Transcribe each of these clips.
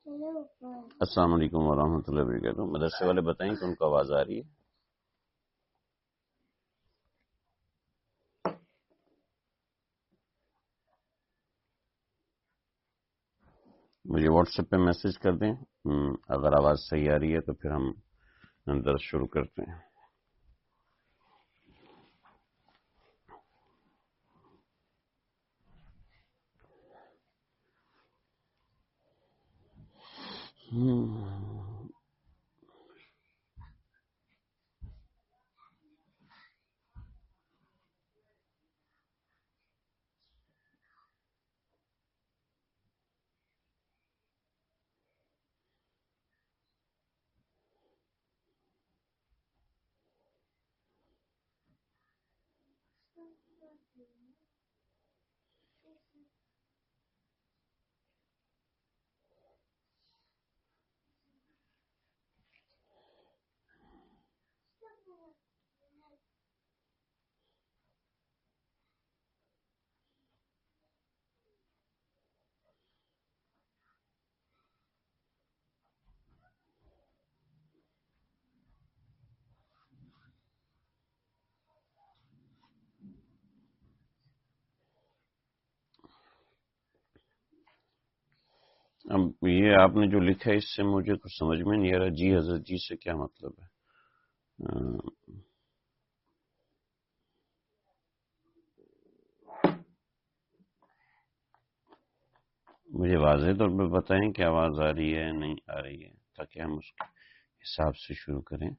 السلام علیکم ورحمۃ اللہ وبرکاتہ. مدرسے والے بتائیں کہ ان کو آواز آ رہی ہے؟ مجھے واٹس ایپ پہ میسج کر دیں. اگر آواز صحیح آ رہی ہے تو پھر ہم درس شروع کرتے ہیں. اب یہ آپ نے جو لکھا ہے اس سے مجھے کچھ سمجھ میں نہیں آ رہا. جی حضرت جی سے کیا مطلب ہے؟ مجھے واضح طور پہ بتائیں کہ آواز آ رہی ہے نہیں آ رہی ہے تاکہ ہم اس کے حساب سے شروع کریں.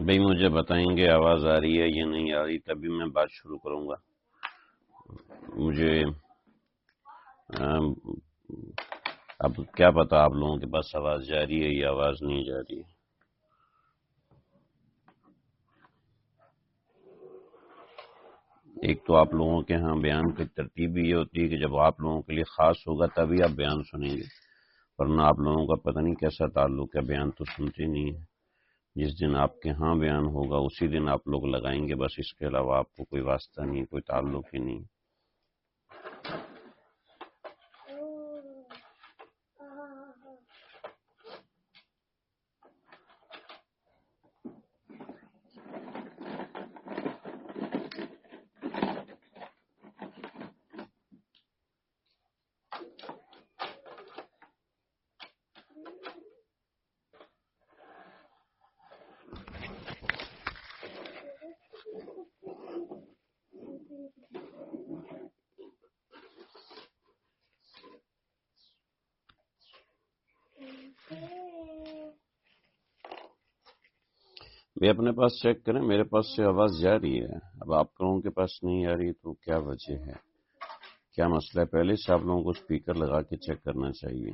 بھئی مجھے بتائیں گے آواز آ رہی ہے یا نہیں آ رہی تبھی میں بات شروع کروں گا. مجھے اب کیا پتا آپ لوگوں کے پاس آواز جا رہی ہے یا آواز نہیں جا رہی ہے. ایک تو آپ لوگوں کے ہاں بیان کی ترتیب یہ ہوتی ہے کہ جب آپ لوگوں کے لیے خاص ہوگا تبھی آپ بیان سنیں گے. ورنہ آپ لوگوں کا پتہ نہیں کیسا تعلق ہے، بیان تو سنتے نہیں ہیں۔ جس دن آپ کے ہاں بیان ہوگا اسی دن آپ لوگ لگائیں گے، بس اس کے علاوہ آپ کو کوئی واسطہ نہیں، کوئی تعلق ہی نہیں۔ بھی اپنے پاس چیک کریں، میرے پاس سے آواز جا رہی ہے، اب آپ لوگوں کے پاس نہیں آ رہی تو کیا وجہ ہے، کیا مسئلہ ہے؟ پہلے سے آپ لوگوں کو اسپیکر لگا کے چیک کرنا چاہیے۔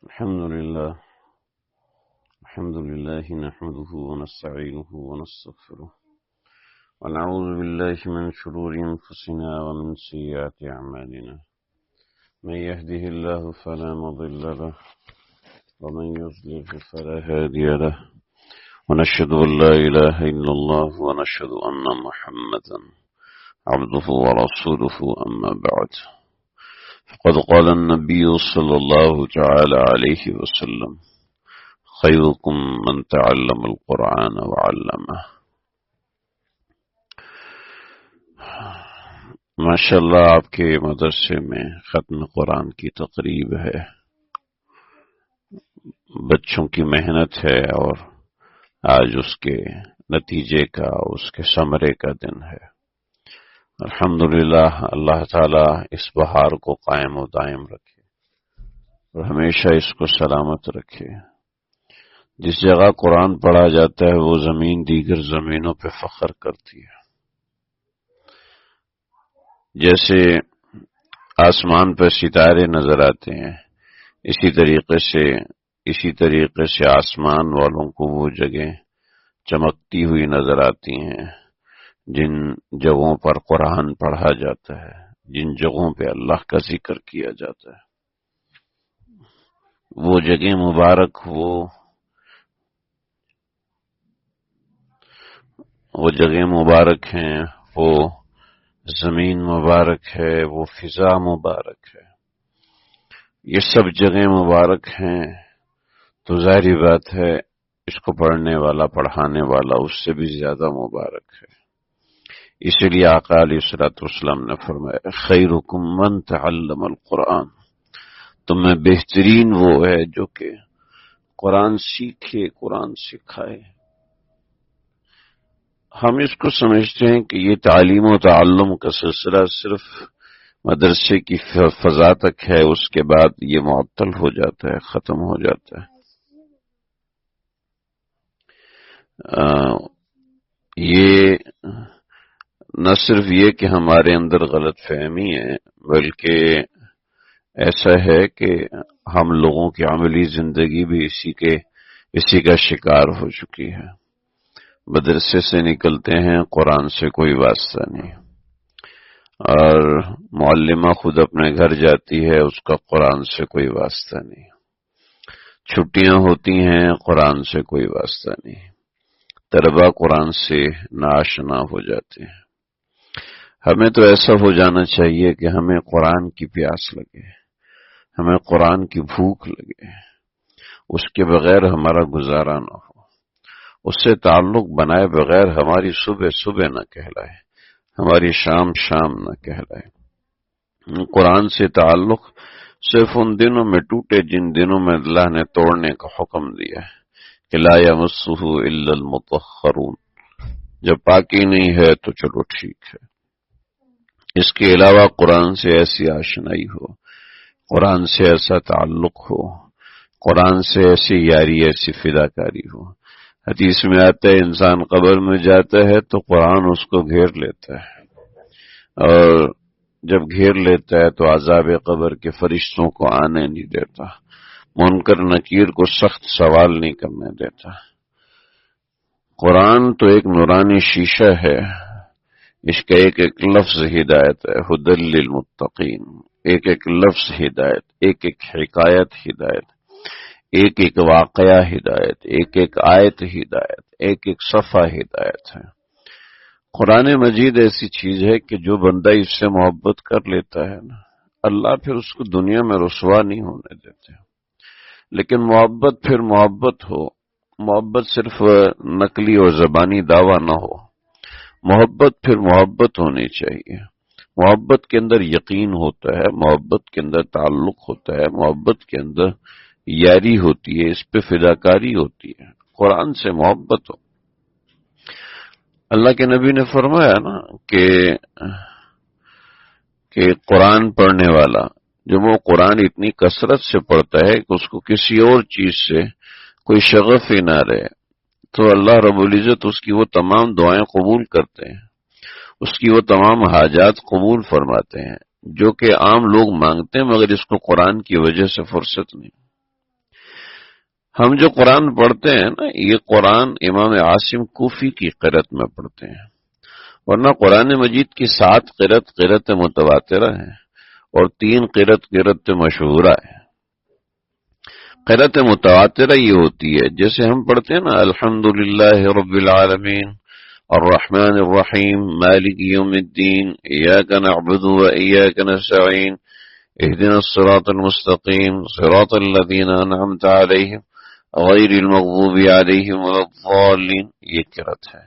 الحمد لله نحمده ونستعينه ونستغفره ونعوذ بالله من شرور أنفسنا ومن سيئات أعمالنا، من يهده الله فلا مضل له ومن يضلل فلا هادي له، ونشهد أن لا إله إلا الله ونشهد أن محمدا عبده ورسوله، أما بعد فقد قال النبي صلى الله تعالى عليه وسلم: خيركم من تعلم القرآن وعلمه۔ ماشاءاللہ آپ کے مدرسے میں ختم قرآن کی تقریب ہے، بچوں کی محنت ہے، اور آج اس کے نتیجے کا، اس کے ثمرے کا دن ہے۔ الحمدللہ، اللہ تعالیٰ اس بہار کو قائم و دائم رکھے اور ہمیشہ اس کو سلامت رکھے۔ جس جگہ قرآن پڑھا جاتا ہے وہ زمین دیگر زمینوں پہ فخر کرتی ہے۔ جیسے آسمان پہ ستارے نظر آتے ہیں، اسی طریقے سے آسمان والوں کو وہ جگہیں چمکتی ہوئی نظر آتی ہیں جن جگہوں پر قرآن پڑھا جاتا ہے، جن جگہوں پہ اللہ کا ذکر کیا جاتا ہے۔ وہ جگہ مبارک، وہ جگہ مبارک ہیں، وہ زمین مبارک ہے، وہ فضا مبارک ہے، یہ سب جگہ مبارک ہیں، تو ظاہری بات ہے اس کو پڑھنے والا، پڑھانے والا اس سے بھی زیادہ مبارک ہے۔ اسی لیے آقا علیہ الصلوۃ والسلام نے فرمایا: خیرکم من تعلم القرآن، تم میں بہترین وہ ہے جو کہ قرآن سیکھے، قرآن سکھائے۔ ہم اس کو سمجھتے ہیں کہ یہ تعلیم و تعلم کا سلسلہ صرف مدرسے کی فضا تک ہے، اس کے بعد یہ معطل ہو جاتا ہے، ختم ہو جاتا ہے۔ یہ نہ صرف یہ کہ ہمارے اندر غلط فہمی ہے، بلکہ ایسا ہے کہ ہم لوگوں کی عملی زندگی بھی اسی کا شکار ہو چکی ہے۔ مدرسے سے نکلتے ہیں، قرآن سے کوئی واسطہ نہیں، اور معلمہ خود اپنے گھر جاتی ہے، اس کا قرآن سے کوئی واسطہ نہیں۔ چھٹیاں ہوتی ہیں، قرآن سے کوئی واسطہ نہیں۔ طلبہ قرآن سے ناآشنا ہو جاتے ہیں۔ ہمیں تو ایسا ہو جانا چاہیے کہ ہمیں قرآن کی پیاس لگے، ہمیں قرآن کی بھوک لگے، اس کے بغیر ہمارا گزارا نہ ہو، اس سے تعلق بنائے بغیر ہماری صبح صبح نہ کہلائے، ہماری شام شام نہ کہلائے۔ قرآن سے تعلق صرف ان دنوں میں ٹوٹے جن دنوں میں اللہ نے توڑنے کا حکم دیا ہے کہ لا یمسہ الا المطہرون، جب پاکی نہیں ہے تو چلو ٹھیک ہے۔ اس کے علاوہ قرآن سے ایسی آشنائی ہو، قرآن سے ایسا تعلق ہو، قرآن سے ایسی یاری، ایسی فداکاری ہو۔ حدیث میں آتا ہے انسان قبر میں جاتا ہے تو قرآن اس کو گھیر لیتا ہے، اور جب گھیر لیتا ہے تو عذاب قبر کے فرشتوں کو آنے نہیں دیتا، منکر نکیر کو سخت سوال نہیں کرنے دیتا۔ قرآن تو ایک نورانی شیشہ ہے، اس کا ایک ایک لفظ ہدایت ہے، ھدی للمتقین، ایک ایک لفظ ہدایت، ایک ایک حکایت ہدایت، ایک ایک واقعہ ہدایت، ایک ایک آیت ہدایت، ایک ایک صفحہ ہدایت ہے۔ قرآن مجید ایسی چیز ہے کہ جو بندہ اس سے محبت کر لیتا ہے نا، اللہ پھر اس کو دنیا میں رسوا نہیں ہونے دیتے۔ لیکن محبت پھر محبت ہو، محبت صرف نقلی اور زبانی دعویٰ نہ ہو، محبت پھر محبت ہونی چاہیے۔ محبت کے اندر یقین ہوتا ہے، محبت کے اندر تعلق ہوتا ہے، محبت کے اندر یاری ہوتی ہے، اس پہ فداکاری ہوتی ہے۔ قرآن سے محبت ہو۔ اللہ کے نبی نے فرمایا نا کہ قرآن پڑھنے والا جب وہ قرآن اتنی کثرت سے پڑھتا ہے کہ اس کو کسی اور چیز سے کوئی شغف ہی نہ رہے، تو اللہ رب العزت اس کی وہ تمام دعائیں قبول کرتے ہیں، اس کی وہ تمام حاجات قبول فرماتے ہیں جو کہ عام لوگ مانگتے ہیں، مگر اس کو قرآن کی وجہ سے فرصت نہیں۔ ہم جو قرآن پڑھتے ہیں نا، یہ قرآن امام عاصم کوفی کی قرأت میں پڑھتے ہیں، ورنہ قرآن مجید کی 7 قرأت متواترہ ہیں اور 3 قرأت مشہورہ ہے۔ قرأت متواترہ یہ ہوتی ہے جیسے ہم پڑھتے ہیں نا الحمدللہ رب العالمین الرحمن الرحیم مالک یوم الدین ایاک نعبد و ایاک نستعین اہدنا الصراط المستقیم صراط الذین انعمت علیہم غیر المغضوب علیہم ولا الضالین، یہ قرأت ہے۔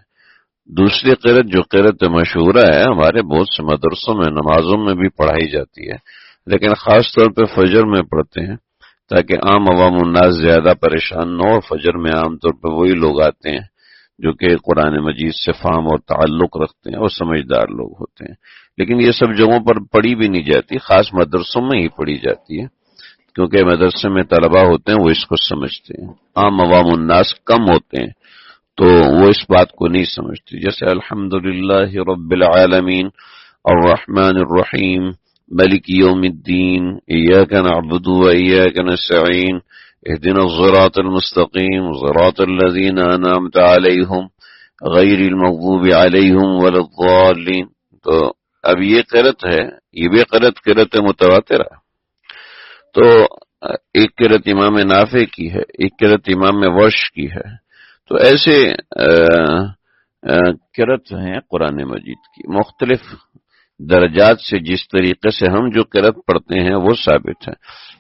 دوسری قرأت جو قرأت مشہورہ ہے، ہمارے بہت سے مدرسوں میں نمازوں میں بھی پڑھائی جاتی ہے، لیکن خاص طور پہ فجر میں پڑھتے ہیں تاکہ عام عوام الناس زیادہ پریشان نہ ہو۔ فجر میں عام طور پہ وہی لوگ آتے ہیں جو کہ قرآن مجید سے فہم اور تعلق رکھتے ہیں اور سمجھدار لوگ ہوتے ہیں، لیکن یہ سب جگہوں پر پڑھی بھی نہیں جاتی، خاص مدرسوں میں ہی پڑھی جاتی ہے، کیونکہ مدرسے میں طلباء ہوتے ہیں وہ اس کو سمجھتے ہیں، عام عوام الناس کم ہوتے ہیں تو وہ اس بات کو نہیں سمجھتے۔ جیسے الحمدللہ رب العالمین الرحمن الرحیم مالک یوم الدین ایاک نعبد و ایاک نستعین اہدنا الصراط المستقیم صراط الذین انعمت علیہم غیر المغضوب علیہم ولا الضالین۔ تو اب یہ قرأت ہے، یہ بھی قرأت متواترہ۔ تو ایک قرأت امام نافع کی ہے، ایک قرأت امام ورش کی ہے، تو ایسے قرأت ہیں قرآن مجید کی مختلف درجات سے۔ جس طریقے سے ہم جو قرأت پڑھتے ہیں وہ ثابت ہے۔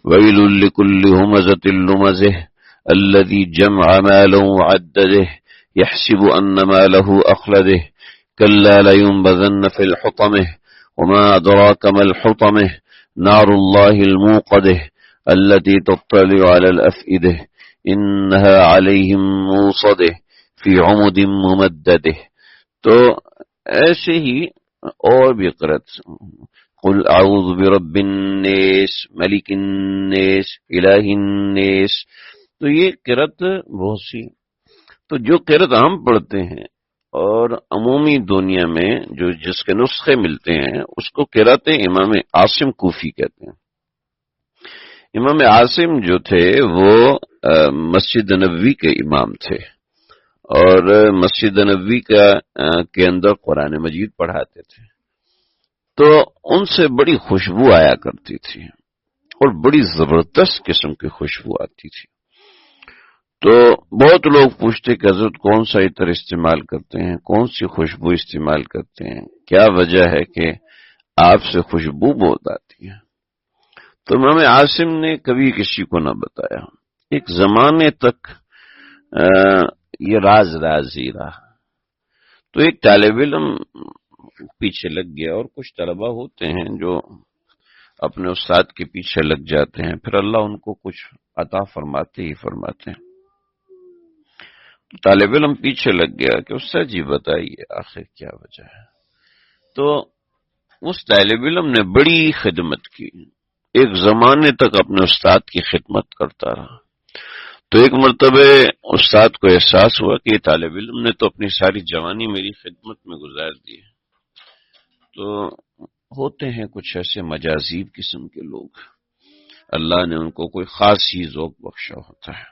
وَيْلٌ لِكُلِّ هُمَزَةٍ لُمَزَةٍ الَّذِي جَمْعَ مَالًا وَعَدَّدَهُ يَحْسَبُ أَنَّ مَالَهُ أَخْلَدَهُ كَلَّا لَيُنبَذَنَّ فِي الْحُطَمَةِ وَمَا أَدْرَاكَ مَا الْحُطَمَةُ نَارُ اللَّهِ الْمُوقَدَةُ الَّتِي تَطَّلِعُ عَلَى الْأَفْئِدَةِ إِنَّهَا عَلَيْهِمْ مُؤْصَدَةٌ فِي عُمُدٍ مُمَدَّدَةٍ۔ تو ایسے ہی اور بھی قرأت، قل اعوذ برب الناس ملک الناس الہ الناس، تو یہ قرأت بہت سی۔ تو جو قرأت ہم پڑھتے ہیں اور عمومی دنیا میں جو جس کے نسخے ملتے ہیں اس کو قرأت امام عاصم کوفی کہتے ہیں۔ امام عاصم جو تھے وہ مسجد نبوی کے امام تھے اور مسجد نبوی کے اندر قرآن مجید پڑھاتے تھے، تو ان سے بڑی خوشبو آیا کرتی تھی اور بڑی زبردست قسم کی خوشبو آتی تھی۔ تو بہت لوگ پوچھتے کہ حضرت کون سا عطر استعمال کرتے ہیں، کون سی خوشبو استعمال کرتے ہیں، کیا وجہ ہے کہ آپ سے خوشبو بہت آتی ہے؟ تو امام عاصم نے کبھی کسی کو نہ بتایا، ایک زمانے تک یہ راز ہی رہا. تو ایک طالب علم پیچھے لگ گیا، اور کچھ طلبہ ہوتے ہیں جو اپنے استاد کے پیچھے لگ جاتے ہیں، پھر اللہ ان کو کچھ عطا فرماتے ہی فرماتے ہیں. تو طالب علم پیچھے لگ گیا کہ اس سے جی بتائیے آخر کیا وجہ ہے. تو اس طالب علم نے بڑی خدمت کی، ایک زمانے تک اپنے استاد کی خدمت کرتا رہا. تو ایک مرتبہ استاد کو احساس ہوا کہ یہ طالب علم نے تو اپنی ساری جوانی میری خدمت میں گزار دی ہے. تو ہوتے ہیں کچھ ایسے مجاذیب قسم کے لوگ، اللہ نے ان کو کوئی خاص ہی ذوق بخشا ہوتا ہے.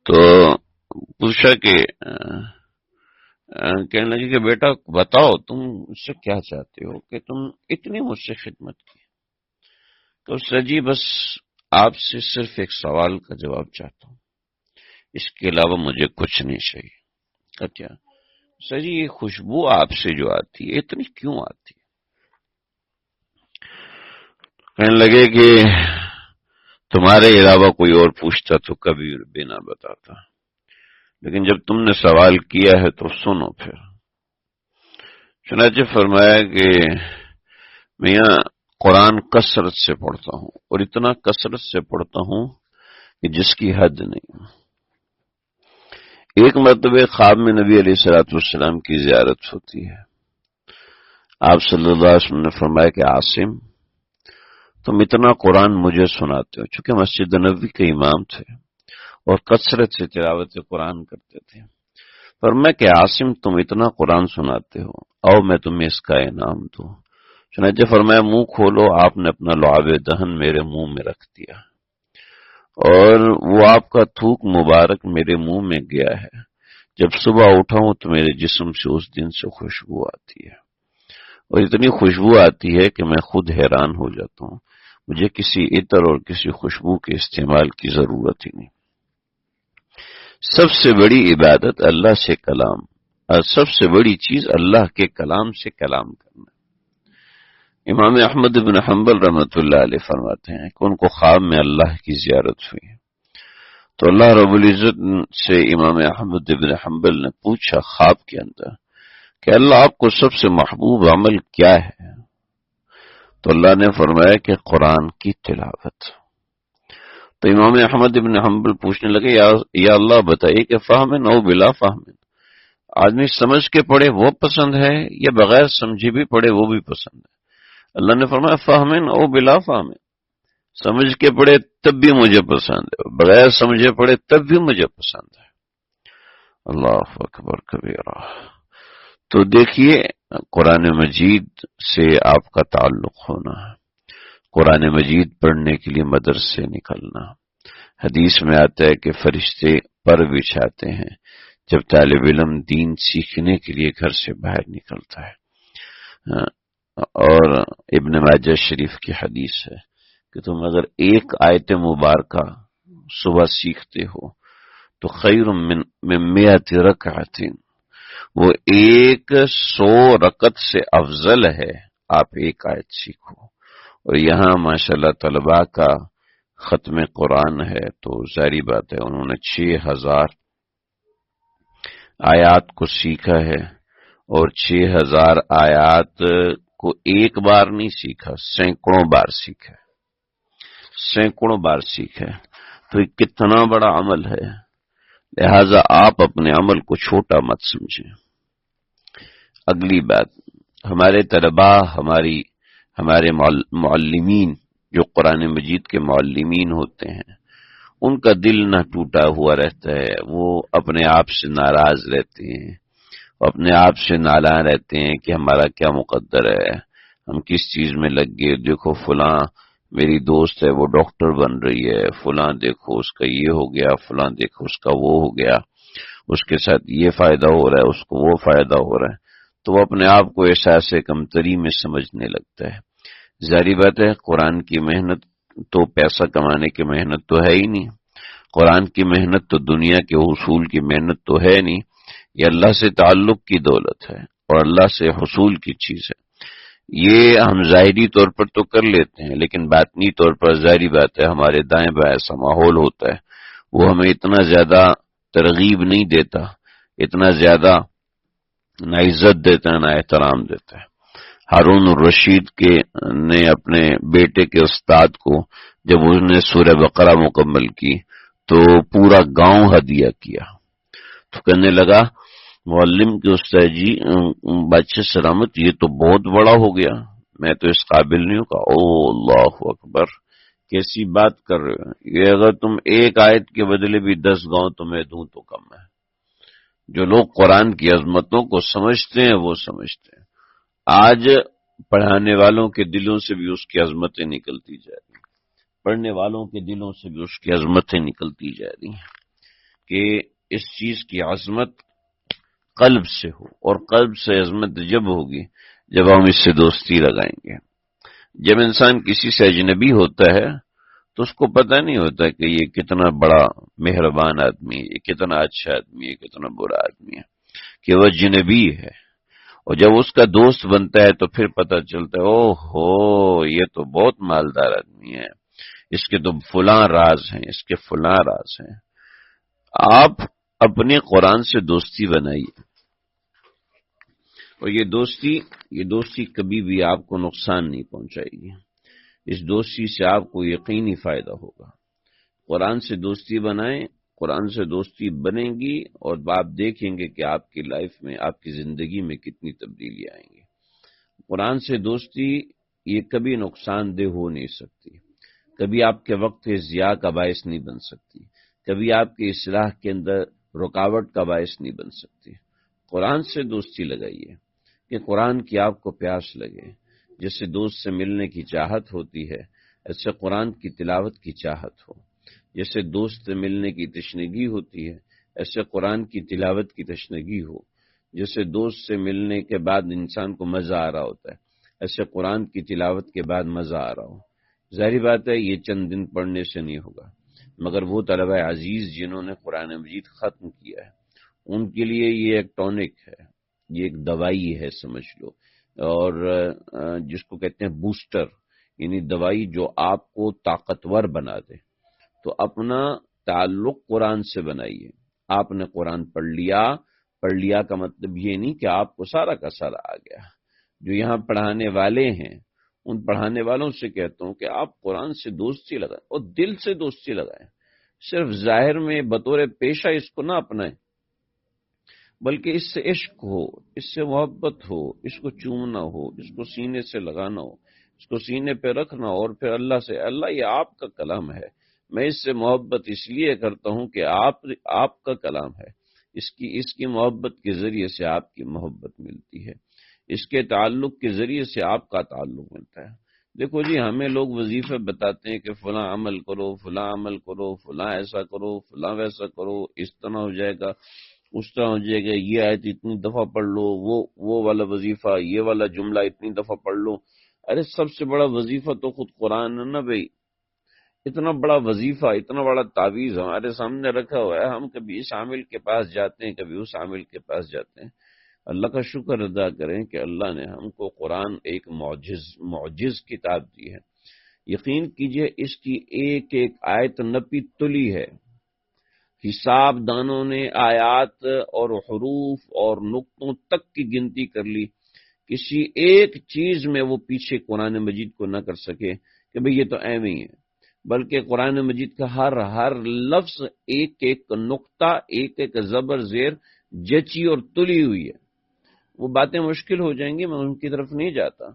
تو پوچھا کہ کہنے لگے کہ بیٹا بتاؤ تم اس سے کیا چاہتے ہو کہ تم اتنی مجھ سے خدمت کی. تو سر جی بس آپ سے صرف ایک سوال کا جواب چاہتا ہوں، اس کے علاوہ مجھے کچھ نہیں چاہیے. اچھا سر جی یہ خوشبو آپ سے جو آتی ہے اتنی کیوں آتی ہے؟ کہنے لگے کہ تمہارے علاوہ کوئی اور پوچھتا تو کبھی بھی نہ بتاتا، لیکن جب تم نے سوال کیا ہے تو سنو. پھر چنانچہ فرمایا کہ میاں قرآن کثرت سے پڑھتا ہوں، اور اتنا کثرت سے پڑھتا ہوں کہ جس کی حد نہیں. ایک مرتبہ خواب میں نبی علیہ الصلوۃ والسلام کی زیارت ہوتی ہے. آپ صلی اللہ علیہ وسلم نے فرمایا کہ عاصم تم اتنا قرآن مجھے سناتے ہو، چونکہ مسجد نبوی کے امام تھے اور کثرت سے تلاوت قرآن کرتے تھے. فرمایا کہ عاصم تم اتنا قرآن سناتے ہو، او میں تمہیں اس کا انعام دوں. چنانچہ فرمایا منہ کھولو. آپ نے اپنا لعاب دہن میرے منہ میں رکھ دیا، اور وہ آپ کا تھوک مبارک میرے منہ میں گیا ہے. جب صبح اٹھا ہوں تو میرے جسم سے اس دن سے خوشبو آتی ہے، اور اتنی خوشبو آتی ہے کہ میں خود حیران ہو جاتا ہوں. مجھے کسی عطر اور کسی خوشبو کے استعمال کی ضرورت ہی نہیں. سب سے بڑی عبادت اللہ سے کلام، اور سب سے بڑی چیز اللہ کے کلام سے کلام کرنا. امام احمد بن حنبل رحمۃ اللہ علیہ فرماتے ہیں کہ ان کو خواب میں اللہ کی زیارت ہوئی، تو اللہ رب العزت سے امام احمد بن حنبل نے پوچھا خواب کے اندر کہ اللہ آپ کو سب سے محبوب عمل کیا ہے؟ تو اللہ نے فرمایا کہ قرآن کی تلاوت. تو امام احمد بن حنبل پوچھنے لگے یا اللہ بتائیے کہ فہمن او بلا فہمن، آدمی سمجھ کے پڑھے وہ پسند ہے یا بغیر سمجھے بھی پڑھے وہ بھی پسند ہے؟ اللہ نے فرمایا فہمن او بلا فہمن، سمجھ کے پڑھے تب بھی مجھے پسند ہے، بغیر سمجھے پڑھے تب بھی مجھے پسند ہے. اللہ اکبر کبیرہ. تو دیکھیے قرآن مجید سے آپ کا تعلق ہونا، قرآن مجید پڑھنے کے لیے مدرسے نکلنا. حدیث میں آتا ہے کہ فرشتے پر بچھاتے ہیں جب طالب علم دین سیکھنے کے لیے گھر سے باہر نکلتا ہے. اور ابن ماجہ شریف کی حدیث ہے کہ تم اگر ایک آیت مبارکہ صبح سیکھتے ہو تو خیر من 100 رکعت، وہ 100 رکعت سے افضل ہے آپ ایک آیت سیکھو. اور یہاں ماشاءاللہ طلباء کا ختم قرآن ہے، تو ظاہری بات ہے انہوں نے 6000 آیات کو سیکھا ہے، اور 6000 آیات کو ایک بار نہیں سیکھا، سینکڑوں بار سیکھا، سینکڑوں بار سیکھا. تو یہ کتنا بڑا عمل ہے، لہذا آپ اپنے عمل کو چھوٹا مت سمجھیں. اگلی بات، ہمارے طلباء، ہمارے معلمین جو قرآن مجید کے معلمین ہوتے ہیں، ان کا دل نہ ٹوٹا ہوا رہتا ہے، وہ اپنے آپ سے ناراض رہتے ہیں، اپنے آپ سے نالاں رہتے ہیں کہ ہمارا کیا مقدر ہے، ہم کس چیز میں لگ گئے. دیکھو فلاں میری دوست ہے وہ ڈاکٹر بن رہی ہے، فلاں دیکھو اس کا یہ ہو گیا، فلاں دیکھو اس کا وہ ہو گیا، اس کے ساتھ یہ فائدہ ہو رہا ہے، اس کو وہ فائدہ ہو رہا ہے. تو وہ اپنے آپ کو احساس کمتری میں سمجھنے لگتا ہے. ظاہری بات ہے قرآن کی محنت تو پیسہ کمانے کی محنت تو ہے ہی نہیں، قرآن کی محنت تو دنیا کے حصول کی محنت تو ہے نہیں، یہ اللہ سے تعلق کی دولت ہے اور اللہ سے حصول کی چیز ہے. یہ ہم ظاہری طور پر تو کر لیتے ہیں، لیکن باطنی طور پر ظاہری بات ہے ہمارے دائیں بائیں ایسا ماحول ہوتا ہے، وہ ہمیں اتنا زیادہ ترغیب نہیں دیتا، اتنا زیادہ نہ عزت دیتا ہے نہ احترام دیتا ہے۔ ہارون الرشید نے اپنے بیٹے کے استاد کو جب اس نے سورہ بقرہ مکمل کی تو پورا گاؤں ہدیہ کیا، تو کہنے لگا معلم کے استاد جی بچے سلامت، یہ تو بہت بڑا ہو گیا، میں تو اس قابل نہیں ہوں۔ کہا او اللہ اکبر، کیسی بات کر رہے ہو، یہ اگر تم ایک آیت کے بدلے بھی 10 گاؤں تمہیں دوں تو کم ہے۔ جو لوگ قرآن کی عظمتوں کو سمجھتے ہیں وہ سمجھتے ہیں۔ آج پڑھانے والوں کے دلوں سے بھی اس کی عظمتیں نکلتی جا رہی ہیں، پڑھنے والوں کے دلوں سے بھی اس کی عظمتیں نکلتی جا رہی ہیں کہ اس چیز کی عظمت قلب سے ہو، اور قلب سے عظمت جب ہوگی جب ہم اس سے دوستی لگائیں گے۔ جب انسان کسی سے اجنبی ہوتا ہے تو اس کو پتہ نہیں ہوتا کہ یہ کتنا بڑا مہربان آدمی ہے، یہ کتنا اچھا آدمی ہے، کتنا برا آدمی ہے، کہ وہ اجنبی ہے۔ اور جب اس کا دوست بنتا ہے تو پھر پتہ چلتا ہے او ہو یہ تو بہت مالدار آدمی ہے، اس کے تو فلاں راز ہیں، اس کے فلاں راز ہیں۔ آپ اپنے قرآن سے دوستی بنائیے، اور یہ دوستی کبھی بھی آپ کو نقصان نہیں پہنچائے گی، اس دوستی سے آپ کو یقینی فائدہ ہوگا۔ قرآن سے دوستی بنائیں، قرآن سے دوستی بنے گی اور آپ دیکھیں گے کہ آپ کی لائف میں، آپ کی زندگی میں کتنی تبدیلی آئیں گی۔ قرآن سے دوستی یہ کبھی نقصان دہ ہو نہیں سکتی، کبھی آپ کے وقت کے ضیاع کا باعث نہیں بن سکتی، کبھی آپ کی اصلاح کے اندر رکاوٹ کا باعث نہیں بن سکتی۔ قرآن سے دوستی لگائیے کہ قرآن کی آپ کو پیاس لگے، جیسے دوست سے ملنے کی چاہت ہوتی ہے ایسے قرآن کی تلاوت کی چاہت ہو، جیسے دوست سے ملنے کی تشنگی ہوتی ہے ایسے قرآن کی تلاوت کی تشنگی ہو، جیسے دوست سے ملنے کے بعد انسان کو مزہ آ رہا ہوتا ہے ایسے قرآن کی تلاوت کے بعد مزہ آ رہا ہو۔ ظاہری بات ہے یہ چند دن پڑھنے سے نہیں ہوگا، مگر وہ طلبہ عزیز جنہوں نے قرآن مجید ختم کیا ہے ان کے لیے یہ ایک ٹونک ہے، یہ ایک دوائی ہے سمجھ لو، اور جس کو کہتے ہیں بوسٹر، یعنی دوائی جو آپ کو طاقتور بنا دے۔ تو اپنا تعلق قرآن سے بنائیے۔ آپ نے قرآن پڑھ لیا کا مطلب یہ نہیں کہ آپ کو سارا کا سارا آ گیا۔ جو یہاں پڑھانے والے ہیں ان پڑھانے والوں سے کہتا ہوں کہ آپ قرآن سے دوستی لگائیں اور دل سے دوستی لگائیں، صرف ظاہر میں بطور پیشہ اس کو نہ اپنائیں، بلکہ اس سے عشق ہو، اس سے محبت ہو، اس کو چومنا ہو، اس کو سینے سے لگانا ہو، اس کو سینے پہ رکھنا ہو، اور پھر اللہ سے اللہ یہ آپ کا کلام ہے، میں اس سے محبت اس لیے کرتا ہوں کہ آپ کا کلام ہے، اس کی محبت کے ذریعے سے آپ کی محبت ملتی ہے، اس کے تعلق کے ذریعے سے آپ کا تعلق ملتا ہے۔ دیکھو جی ہمیں لوگ وظیفے بتاتے ہیں کہ فلاں عمل کرو، فلاں عمل کرو، فلاں ایسا کرو، فلاں ویسا کرو، اس طرح ہو جائے گا، اس طرح ہو جائے گا، یہ آیت اتنی دفعہ پڑھ لو، وہ والا وظیفہ، یہ والا جملہ اتنی دفعہ پڑھ لو۔ ارے سب سے بڑا وظیفہ تو خود قرآن ہے نا بھائی، اتنا بڑا وظیفہ، اتنا بڑا تعویذ ہمارے سامنے رکھا ہوا ہے، ہم کبھی اس عامل کے پاس جاتے ہیں، کبھی اس عامل کے پاس جاتے ہیں۔ اللہ کا شکر ادا کریں کہ اللہ نے ہم کو قرآن ایک معجز کتاب دی ہے۔ یقین کیجئے اس کی ایک ایک آیت نپی تلی ہے، حساب دانوں نے آیات اور حروف اور نقطوں تک کی گنتی کر لی، کسی ایک چیز میں وہ پیچھے قرآن مجید کو نہ کر سکے کہ بھئی یہ تو ایویں ہی ہے، بلکہ قرآن مجید کا ہر لفظ، ایک ایک نقطہ، ایک ایک زبر زیر جچی اور تلی ہوئی ہے۔ وہ باتیں مشکل ہو جائیں گی، میں ان کی طرف نہیں جاتا،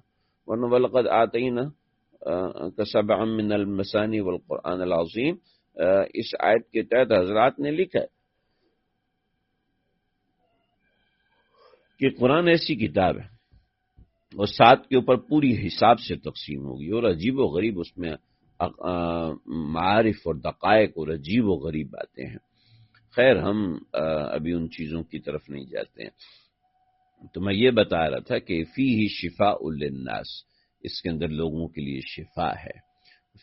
ورنہ وَلَقَدْ آتَيْنَا سَبْعًا مِّنَ الْمَثَانِي وَالْقُرْآنِ الْعَظِيمِ، اس آیت کے تحت حضرات نے لکھا ہے کہ قرآن ایسی کتاب ہے اور 7 کے اوپر پوری حساب سے تقسیم ہوگی، اور عجیب و غریب اس میں معارف اور دقائق اور عجیب و غریب باتیں ہیں۔ خیر ہم ابھی ان چیزوں کی طرف نہیں جاتے ہیں، تو میں یہ بتا رہا تھا کہ فیہ شفاء للناس، اس کے اندر لوگوں کے لیے شفا ہے،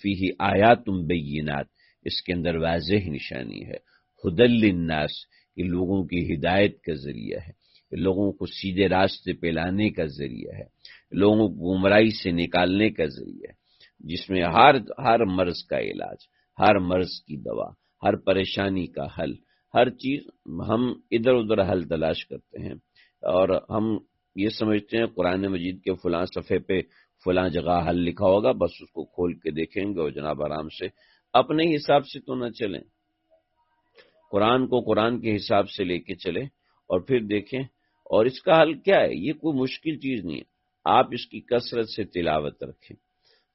فیہ آیات بینات، اس کے اندر واضح نشانی ہے، ہدی للناس، یہ لوگوں کی ہدایت کا ذریعہ ہے، لوگوں کو سیدھے راستے پہ لانے کا ذریعہ ہے، لوگوں کو گمراہی سے نکالنے کا ذریعہ ہے، جس میں ہر مرض کا علاج، ہر مرض کی دوا، ہر پریشانی کا حل، ہر چیز ہم ادھر ادھر حل تلاش کرتے ہیں، اور ہم یہ سمجھتے ہیں قرآن مجید کے فلاں صفحے پہ فلاں جگہ حل لکھا ہوگا، بس اس کو کھول کے دیکھیں گے اور جناب آرام سے اپنے حساب سے تو نہ چلیں، قرآن کو قرآن کے حساب سے لے کے چلیں اور پھر دیکھیں۔ اور اس کا حل کیا ہے؟ یہ کوئی مشکل چیز نہیں ہے، آپ اس کی کثرت سے تلاوت رکھیں،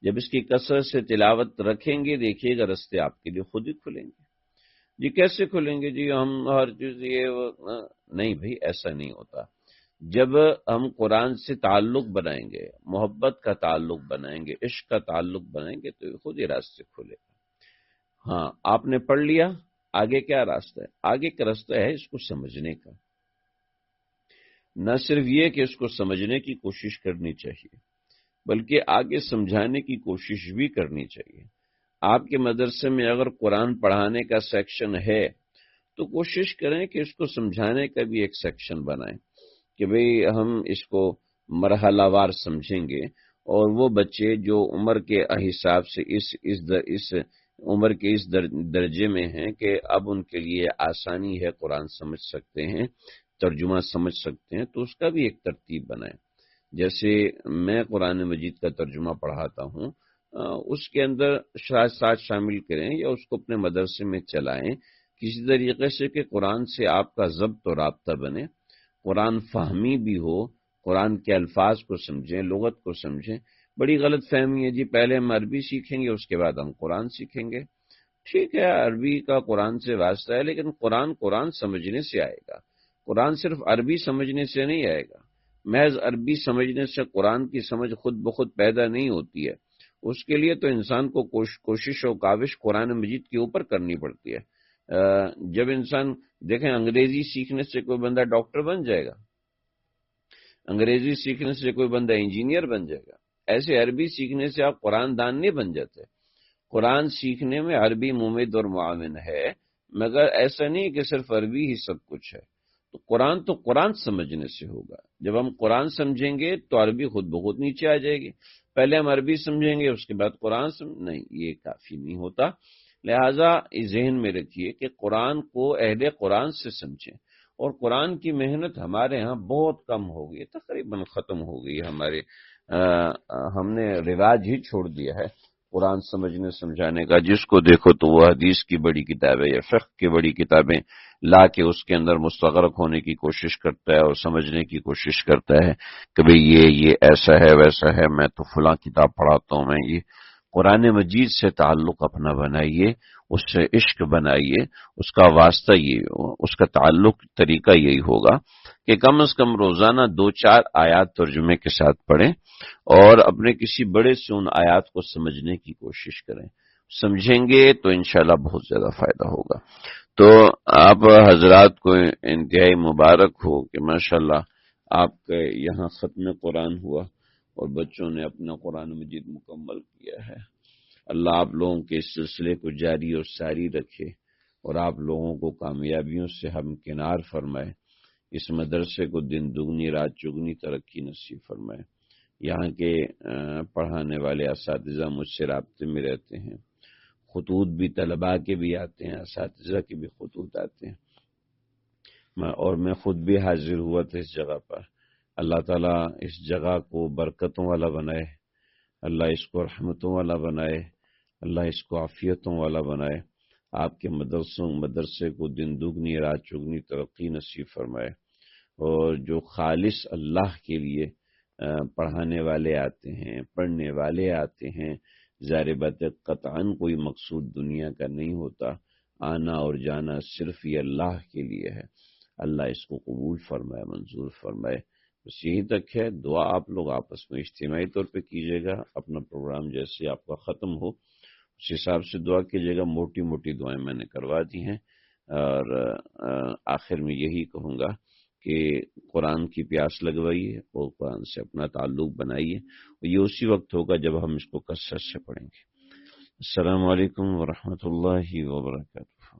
جب اس کی کثرت سے تلاوت رکھیں گے دیکھیے گا رستے آپ کے لیے خود ہی کھلیں گے۔ جی کیسے کھلیں گے؟ جی ہم ہر چیز یہ نہیں بھائی، ایسا نہیں ہوتا۔ جب ہم قرآن سے تعلق بنائیں گے، محبت کا تعلق بنائیں گے، عشق کا تعلق بنائیں گے تو خود ہی راستے کھلے گا۔ ہاں آپ نے پڑھ لیا، آگے کیا راستہ ہے؟ آگے کا راستہ ہے اس کو سمجھنے کا، نہ صرف یہ کہ اس کو سمجھنے کی کوشش کرنی چاہیے بلکہ آگے سمجھانے کی کوشش بھی کرنی چاہیے۔ آپ کے مدرسے میں اگر قرآن پڑھانے کا سیکشن ہے تو کوشش کریں کہ اس کو سمجھانے کا بھی ایک سیکشن بنائیں کہ بھئی ہم اس کو مرحلہ وار سمجھیں گے، اور وہ بچے جو عمر کے حساب سے اس عمر کے اس درجے میں ہیں کہ اب ان کے لیے آسانی ہے، قرآن سمجھ سکتے ہیں، ترجمہ سمجھ سکتے ہیں، تو اس کا بھی ایک ترتیب بنائیں۔ جیسے میں قرآن مجید کا ترجمہ پڑھاتا ہوں، اس کے اندر ساتھ شامل کریں یا اس کو اپنے مدرسے میں چلائیں کسی طریقے سے کہ قرآن سے آپ کا ضبط و رابطہ بنے، قرآن فہمی بھی ہو، قرآن کے الفاظ کو سمجھیں، لغت کو سمجھیں۔ بڑی غلط فہمی ہے جی پہلے ہم عربی سیکھیں گے اس کے بعد ہم قرآن سیکھیں گے۔ ٹھیک ہے عربی کا قرآن سے واسطہ ہے، لیکن قرآن سمجھنے سے آئے گا، قرآن صرف عربی سمجھنے سے نہیں آئے گا۔ محض عربی سمجھنے سے قرآن کی سمجھ خود بخود پیدا نہیں ہوتی ہے، اس کے لیے تو انسان کو کوشش و کاوش قرآن مجید کے اوپر کرنی پڑتی ہے۔ جب انسان دیکھیں انگریزی سیکھنے سے کوئی بندہ ڈاکٹر بن جائے گا، انگریزی سیکھنے سے کوئی بندہ انجینئر بن جائے گا، ایسے عربی سیکھنے سے آپ قرآن دان نہیں بن جاتے۔ قرآن سیکھنے میں عربی ممد اور معاون ہے، مگر ایسا نہیں کہ صرف عربی ہی سب کچھ ہے۔ تو قرآن سمجھنے سے ہوگا، جب ہم قرآن سمجھیں گے تو عربی خود بخود نیچے آ جائے گی۔ پہلے ہم عربی سمجھیں گے اس کے بعد قرآن نہیں، یہ کافی نہیں ہوتا۔ لہٰذا ذہن میں رکھیے کہ قرآن کو اہل قرآن سے سمجھیں، اور قرآن کی محنت ہمارے ہاں بہت کم ہو گئی، تقریباً ختم ہو گئی ہمارے، ہم نے رواج ہی چھوڑ دیا ہے قرآن سمجھنے سمجھانے کا۔ جس کو دیکھو تو وہ حدیث کی بڑی کتابیں یا فقہ کی بڑی کتابیں لا کے اس کے اندر مستغرق ہونے کی کوشش کرتا ہے اور سمجھنے کی کوشش کرتا ہے کہ بھئی یہ ایسا ہے ویسا ہے، میں تو فلاں کتاب پڑھاتا ہوں۔ میں یہ قرآن مجید سے تعلق اپنا بنائیے، اس سے عشق بنائیے، اس کا واسطہ یہ اس کا تعلق طریقہ یہی ہوگا کہ کم از کم روزانہ 2-4 آیات ترجمے کے ساتھ پڑھیں اور اپنے کسی بڑے سے ان آیات کو سمجھنے کی کوشش کریں۔ سمجھیں گے تو انشاءاللہ بہت زیادہ فائدہ ہوگا۔ تو آپ حضرات کو انتہائی مبارک ہو کہ ماشاءاللہ آپ کے یہاں ختم قرآن ہوا اور بچوں نے اپنا قرآن مجید مکمل کیا ہے۔ اللہ آپ لوگوں کے اس سلسلے کو جاری اور ساری رکھے اور آپ لوگوں کو کامیابیوں سے ہمکنار فرمائے، اس مدرسے کو دن دگنی رات چگنی ترقی نصیب فرمائے۔ یہاں کے پڑھانے والے اساتذہ مجھ سے رابطے میں رہتے ہیں، خطوط بھی طلباء کے بھی آتے ہیں، اساتذہ کے بھی خطوط آتے ہیں، اور میں خود بھی حاضر ہوا تھا اس جگہ پر۔ اللہ تعالیٰ اس جگہ کو برکتوں والا بنائے، اللہ اس کو رحمتوں والا بنائے، اللہ اس کو عافیتوں والا بنائے، آپ کے مدرسے کو دن دگنی رات چگنی ترقی نصیب فرمائے، اور جو خالص اللہ کے لیے پڑھانے والے آتے ہیں، پڑھنے والے آتے ہیں، ظاہر بات قطعاً کوئی مقصود دنیا کا نہیں ہوتا، آنا اور جانا صرف یہ اللہ کے لیے ہے۔ اللہ اس کو قبول فرمائے، منظور فرمائے۔ بس یہی تک ہے، دعا آپ لوگ آپس میں اجتماعی طور پہ کیجیے گا، اپنا پروگرام جیسے آپ کا ختم ہو اس حساب سے دعا کیجیے گا۔ موٹی موٹی دعائیں میں نے کروا دی ہیں، اور آخر میں یہی کہوں گا کہ قرآن کی پیاس لگوائیے اور قرآن سے اپنا تعلق بنائیے، اور یہ اسی وقت ہوگا جب ہم اس کو کثرت سے پڑھیں گے۔ السلام علیکم ورحمۃ اللہ وبرکاتہ۔